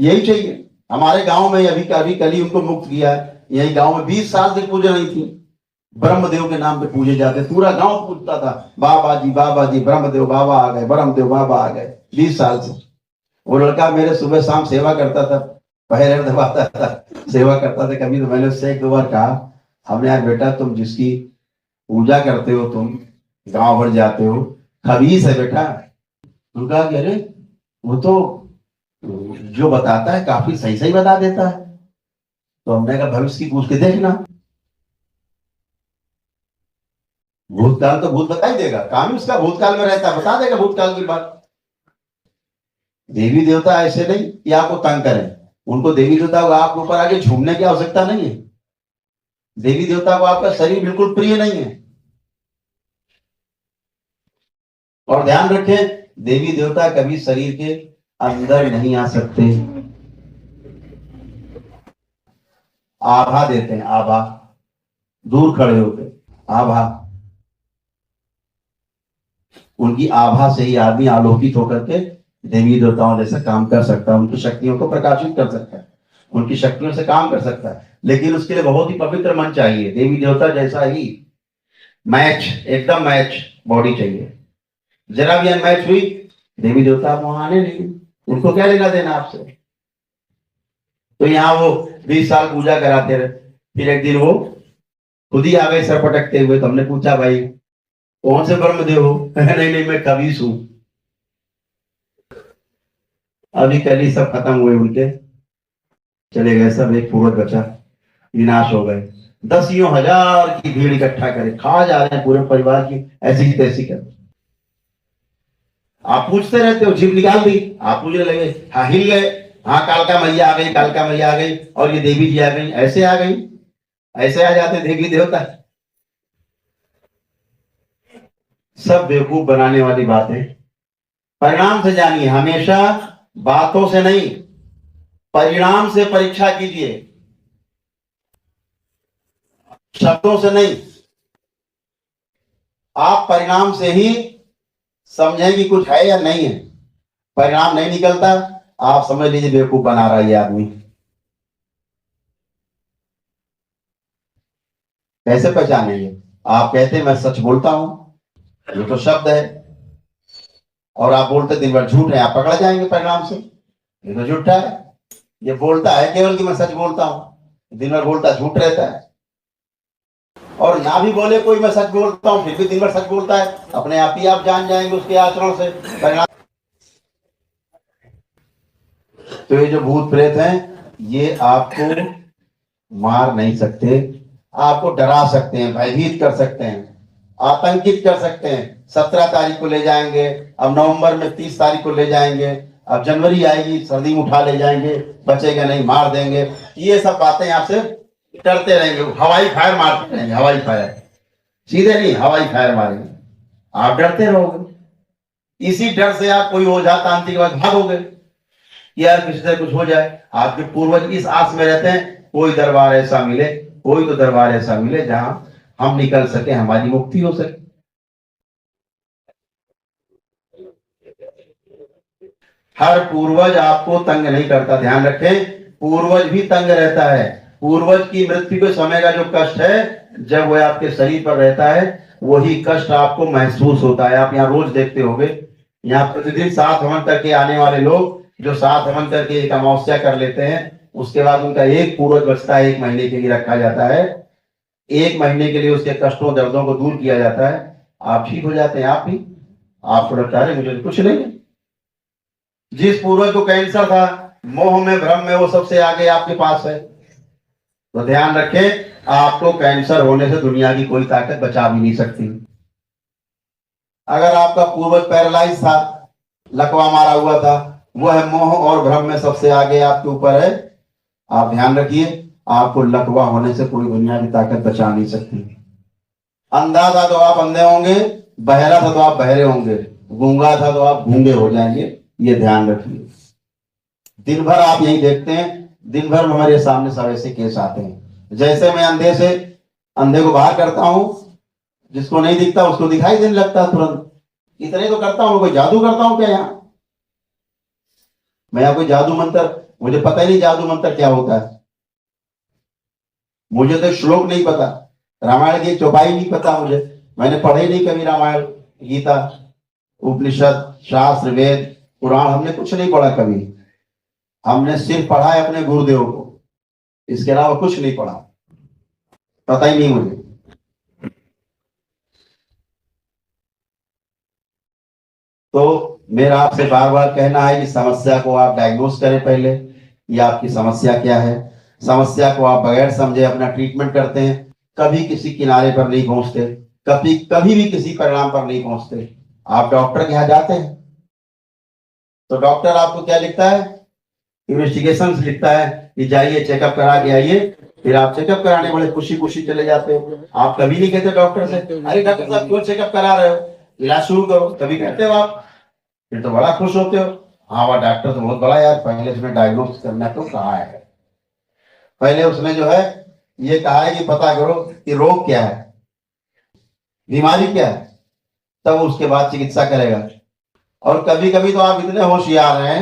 यही चाहिए। हमारे गांव में अभी कल ही उनको मुक्त किया है। यही गांव में 20 साल से पूजा नहीं थी, ब्रह्मदेव के नाम पे पूजे जाते, पूरा गांव पूछता था बाबा जी ब्रह्मदेव बाबा आ गए, ब्रह्मदेव बाबा आ गए। 20 साल से वो लड़का मेरे सुबह शाम सेवा करता था, पैर दबाता था, सेवा करता था। कभी तो मैंने उससे 1-2 बार कहा, हमने यार बेटा तुम जिसकी पूजा करते हो, तुम गांव भर जाते हो, खबीस है बेटा। उनका कह रहे वो तो जो बताता है काफी सही सही बता देता है। तो हमने कहा भविष्य की पूछ के देखना, भूतकाल तो भूत बता ही देगा, काम ही उसका भूतकाल में रहता है, बता देगा भूतकाल की बात। देवी देवता ऐसे नहीं कि आपको तंग करें, उनको देवी देवता को आपके ऊपर आगे झूमने की आवश्यकता नहीं है। देवी देवता को आपका शरीर बिल्कुल प्रिय नहीं है। और ध्यान रखें, देवी देवता कभी शरीर के अंदर नहीं आ सकते, आभा देते हैं, आभा, दूर खड़े होते, आभा। उनकी आभा से ही आदमी आलोकित होकर के देवी देवताओं जैसा काम कर सकता है, उनकी शक्तियों को प्रकाशित कर सकता है, उनकी शक्तियों से काम कर सकता है। लेकिन उसके लिए बहुत ही पवित्र मन चाहिए, देवी देवता जैसा ही मैच, एकदम मैच बॉडी चाहिए। जरा भी अनमैच हुई, देवी देवता वहां आने नहीं, उनको क्या लेना देना आपसे। तो यहाँ वो 20 साल पूजा कराते रहे, फिर एक दिन वो खुद ही आ गए सर पटकते हुए। तो हमने पूछा भाई कौन से ब्रह्मदेव हो? नहीं मैं कबीस हूं। अभी कल ही सब खत्म हुए उनके, चले गए सब, एक पूर्वज बचा, विनाश हो गए। 10,000 की भीड़ इकट्ठा करे, खा जा रहे हैं पूरे परिवार की ऐसी ही तैसी कर। आप पूछते रहते हो, जीभ निकाल दी, आप पूछने लगे, हाँ हिल गए, हाँ कालका मैया आ गई, कालका मैया आ गई, और ये देवी जी आ गई, ऐसे आ गई, ऐसे आ जाते देवी देवता। सब बेवकूफ बनाने वाली बातें। परिणाम से जानिए, हमेशा बातों से नहीं, परिणाम से परीक्षा कीजिए, शब्दों से नहीं। आप परिणाम से ही समझें कि कुछ है या नहीं है। परिणाम नहीं निकलता, आप समझ लीजिए बेवकूफ बना रहा है ये आदमी। कैसे पहचानेंगे? आप कहते हैं मैं सच बोलता हूं, ये तो शब्द है, और आप बोलते दिन भर झूठ है, आप पकड़ जाएंगे परिणाम से, ये तो झूठा है। ये बोलता है केवल कि मैं सच बोलता हूं, दिन भर बोलता झूठ रहता है। और ना भी बोले कोई मैं सच बोलता हूं, फिर भी दिन भर सच बोलता है, अपने आप ही आप जान जाएंगे उसके आचरण से परिणाम। तो ये जो भूत प्रेत हैं, ये आपको मार नहीं सकते, आपको डरा सकते हैं, भयभीत कर सकते हैं, आतंकित कर सकते हैं। 17 तारीख को ले जाएंगे, अब नवंबर में 30 तारीख को ले जाएंगे, अब जनवरी आएगी सर्दी में उठा ले जाएंगे, बचेगा नहीं, मार देंगे। ये सब बातें आपसे करते रहेंगे, हवाई फायर मारते रहेंगे, हवाई फायर, सीधे नहीं हवाई फायर मारेंगे, आप डरते रहोगे। इसी डर से आप कोई ओझा तांत्रिक के बाद भागोगे, यार किसी से कुछ हो जाए। आपके पूर्वज इस आस में रहते हैं कोई दरबार ऐसा मिले, कोई तो दरबार ऐसा मिले जहां हम निकल सके, हमारी मुक्ति हो सके। हर पूर्वज आपको तंग नहीं करता, ध्यान रखें, पूर्वज भी तंग रहता है। पूर्वज की मृत्यु के समय का जो कष्ट है, जब वह आपके शरीर पर रहता है, वही कष्ट आपको महसूस होता है। आप यहाँ रोज देखते होंगे, यहाँ प्रतिदिन 7 हवन करके आने वाले लोग, जो 7 हवन करके एक अमावस्या कर लेते हैं, उसके बाद उनका एक पूर्वज बचता है, 1 महीने के लिए रखा जाता है, 1 महीने के लिए उसके कष्टों दर्दों को दूर किया जाता है, आप ठीक हो जाते हैं। आप भी, आपको लगता है मुझे कुछ नहीं है। जिस पूर्वज को कैंसर था, मोह में भ्रम में वो सबसे आगे आपके पास है। तो ध्यान रखें, आपको कैंसर होने से दुनिया की कोई ताकत बचा भी नहीं सकती। अगर आपका पूर्वज पैरालाइज था, लकवा मारा हुआ था, वह मोह और भ्रम में सबसे आगे आपके ऊपर है। आप ध्यान रखिए, आपको लकवा होने से कोई दुनिया की ताकत बचा नहीं सकती। अंधा था तो आप अंधे होंगे, बहरा था तो आप बहरे होंगे, गूंगा था तो आप गूंगे हो जाएंगे, ये ध्यान रखिए। दिन भर आप यही देखते हैं, दिन भर हमारे सामने सब ऐसे केस आते हैं। जैसे मैं अंधे को बाहर करता हूं, जिसको नहीं दिखता उसको दिखाई देने लगता है तुरंत। इतने तो करता हूं, कोई जादू करता हूं क्या यहाँ? मैं यहाँ कोई जादू मंत्र मुझे पता ही नहीं जादू मंत्र क्या होता है, मुझे तो श्लोक नहीं पता, रामायण की चौपाई नहीं पता मुझे, मैंने पढ़े नहीं कभी रामायण, गीता, उपनिषद, शास्त्र, वेद, पुराण, हमने कुछ नहीं पढ़ा कभी। हमने सिर्फ पढ़ा है अपने गुरुदेव को, इसके अलावा कुछ नहीं पढ़ा, पता ही नहीं मुझे। तो मेरा आपसे बार बार कहना है कि समस्या को आप डायग्नोस करें पहले, ये आपकी समस्या क्या है। समस्या को आप बगैर समझे अपना ट्रीटमेंट करते हैं, कभी किसी किनारे पर नहीं पहुंचते, कभी कभी भी किसी परिणाम पर नहीं पहुंचते। आप डॉक्टर के यहाँ जाते हैं तो डॉक्टर आपको क्या लिखता है, इन्वेस्टिगेशन लिखता है कि जाइए चेकअप करा के आइए, फिर आप चेकअप कराने बड़े खुशी खुशी चले जाते हो। आप कभी नहीं कहते डॉक्टर से, अरे डॉक्टर साहब क्यों चेकअप करा रहे हो, इलाज शुरू करो, कभी कहते हो आप? फिर तो बड़ा खुश होते हो, हाँ वह डॉक्टर तो बहुत बड़ा यार, पहले उसने डायग्नोस करना तो कहा है, पहले उसने जो है ये कहा है कि पता करो कि रोग क्या है, बीमारी क्या है, तब उसके बाद चिकित्सा करेगा। और कभी कभी तो आप इतने होशियार हैं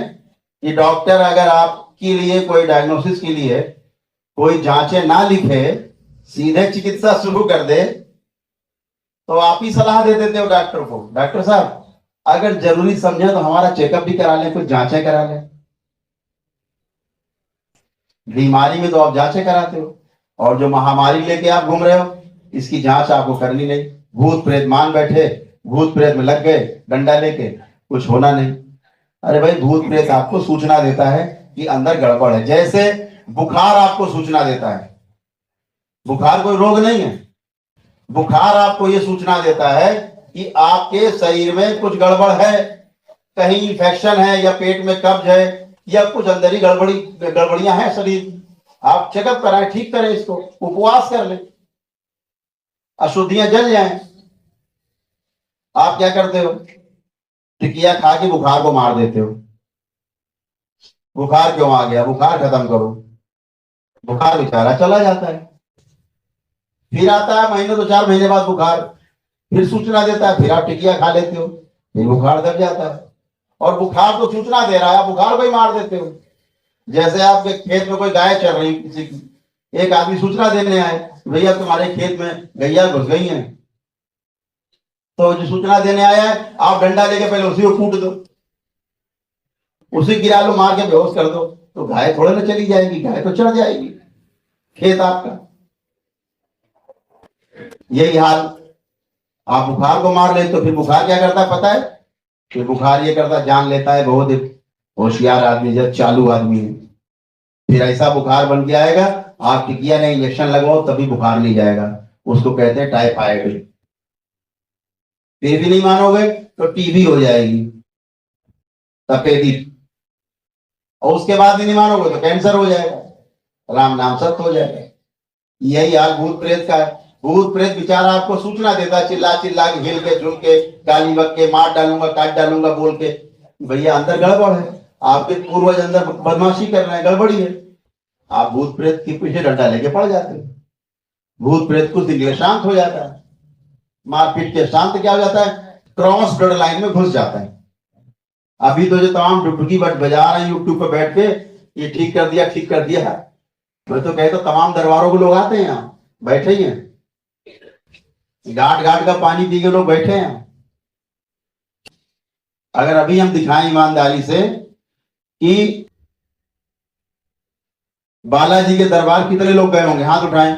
कि डॉक्टर अगर आपके लिए कोई डायग्नोसिस के लिए कोई जांचें ना लिखे, सीधे चिकित्सा शुरू कर दे, तो आप ही सलाह दे देते हो डॉक्टर को, डॉक्टर साहब अगर जरूरी समझे तो हमारा चेकअप भी करा लें, कुछ जांचें करा लें। बीमारी में तो आप जांचें कराते हो, और जो महामारी लेके आप घूम रहे हो इसकी जांच आपको करनी नहीं। भूत प्रेत मान बैठे, भूत प्रेत में लग गए डंडा लेके, कुछ होना नहीं। अरे भाई भूत प्रेत आपको सूचना देता है कि अंदर गड़बड़ है, जैसे बुखार आपको सूचना देता है। बुखार कोई रोग नहीं है, बुखार आपको यह सूचना देता है कि आपके शरीर में कुछ गड़बड़ है, कहीं इन्फेक्शन है या पेट में कब्ज है या कुछ अंदर ही गड़बड़ियां हैं शरीर। आप चेकअप कराएं, ठीक करें इसको, उपवास कर लें, अशुद्धियां जल जाएं। आप क्या करते हो, टिकिया खा के बुखार को मार देते हो। बुखार क्यों आ गया, बुखार खत्म करो, बुखार बेचारा चला जाता है, फिर आता है महीने 2-4 महीने बाद बुखार, फिर सूचना देता है, फिर आप टिकिया खा लेते हो, फिर बुखार दब जाता है। और बुखार तो सूचना दे रहा है, बुखार को ही मार देते हो। जैसे आपके खेत में कोई गाय चल रही किसी की, एक आदमी सूचना देने आए भैया तुम्हारे खेत में गैया घुस गई हैं, तो जो सूचना देने आया है आप डंडा लेके पहले उसी को कूट दो, उसी गिरा लो, मार के बेहोश कर दो, तो गाय थोड़े ना चली जाएगी, गाय तो चढ़ जाएगी खेत आपका। यही हाल, आप बुखार को मार ले तो फिर बुखार क्या करता है पता है, फिर बुखार ये करता जान लेता है बहुत होशियार आदमी, जब चालू आदमी है, फिर ऐसा बुखार बन के आएगा आप टिकिया ने इंजेक्शन लगवाओ तभी बुखार नहीं जाएगा, उसको कहते हैं टाइफाइड। फिर भी नहीं मानोगे तो टीबी हो जाएगी, तपेदी, और उसके बाद भी नहीं मानोगे तो कैंसर हो जाएगा, राम नाम सत्य हो जाएगा। यही हाल भूत प्रेत का है। भूत प्रेत बेचारा आपको सूचना देता है, चिल्ला चिल्ला के, हिल के, झुल के, गाली बक के, मार डालूंगा, काट डालूंगा बोल के, भैया अंदर गड़बड़ है, आपके पूर्वज अंदर बदमाशी कर रहे हैं, गड़बड़ी है। आप भूत प्रेत के पीछे डंडा लेके पड़ जाते हो, भूत प्रेत कुछ दिन के शांत हो जाता है, मारपीट के शांत क्या हो जाता है, क्रॉस ब्लड लाइन में घुस जाता है। अभी तो जो तमाम डुबकी बजा रहे हैं यूट्यूब पर बैठ के, ये ठीक कर दिया, ठीक कर दिया, मैं तो कहता तमाम दरबारों के लोग आते हैं यहाँ, बैठे ही हैं, घाट घाट का पानी पी के लोग बैठे हैं। अगर अभी हम दिखाएं ईमानदारी से कि बालाजी के दरबार कितने लोग गए होंगे, हाथ उठाएं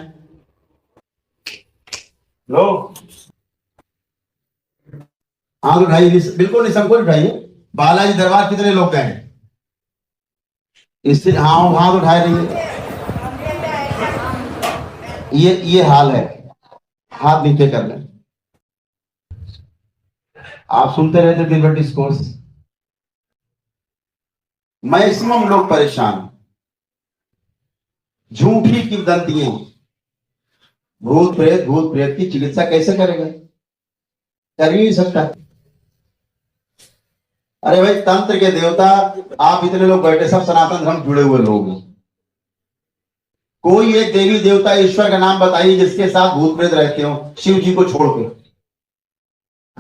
लोग, हाथ उठाइए, बिल्कुल निसंकोच उठाइए। बालाजी दरबार कितने लोग गए, इससे हाँ हाथ उठाए रहिए। ये हाल है, हाथ नीचे कर लें। आप सुनते रहते दिन भर डिस्कोर्स, मैक्सिमम लोग परेशान, झूठी किंवदंतियां, भूत प्रेत की चिकित्सा कैसे करेगा, कर ही नहीं सकता। अरे भाई तंत्र के देवता आप इतने लोग बैठे, सब सनातन धर्म जुड़े हुए लोग हैं, कोई एक देवी देवता ईश्वर का नाम बताइए जिसके साथ भूत प्रेत रहते हो, शिव जी को छोड़ के,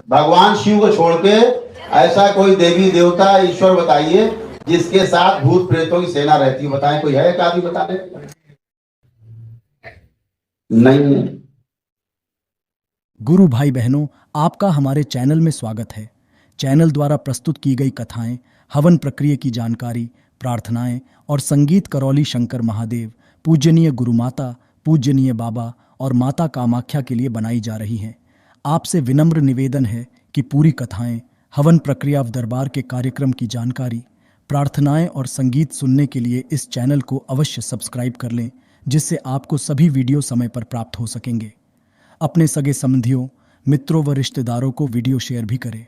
भगवान शिव को छोड़ के ऐसा कोई देवी देवता ईश्वर बताइए जिसके साथ भूत प्रेतों की सेना रहती है। बताएं कोई है एक आदमी बताने? नहीं है। गुरु भाई बहनों, आपका हमारे चैनल में स्वागत है। चैनल द्वारा प्रस्तुत की गई कथाएं, हवन प्रक्रिया की जानकारी, प्रार्थनाएं और संगीत करौली शंकर महादेव, पूजनीय गुरु माता, पूजनीय बाबा और माता कामाख्या के लिए बनाई जा रही हैं। आपसे विनम्र निवेदन है कि पूरी कथाएं, हवन प्रक्रिया दरबार के कार्यक्रम की जानकारी, प्रार्थनाएं और संगीत सुनने के लिए इस चैनल को अवश्य सब्सक्राइब कर लें, जिससे आपको सभी वीडियो समय पर प्राप्त हो सकेंगे। अपने सगे संबंधियों, मित्रों व रिश्तेदारों को वीडियो शेयर भी करें।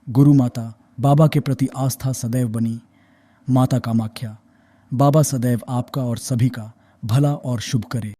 गुरु माता, बाबा के प्रति आस्था सदैव बनी। माता कामाख्या, बाबा सदैव आपका और सभी का भला और शुभ करे।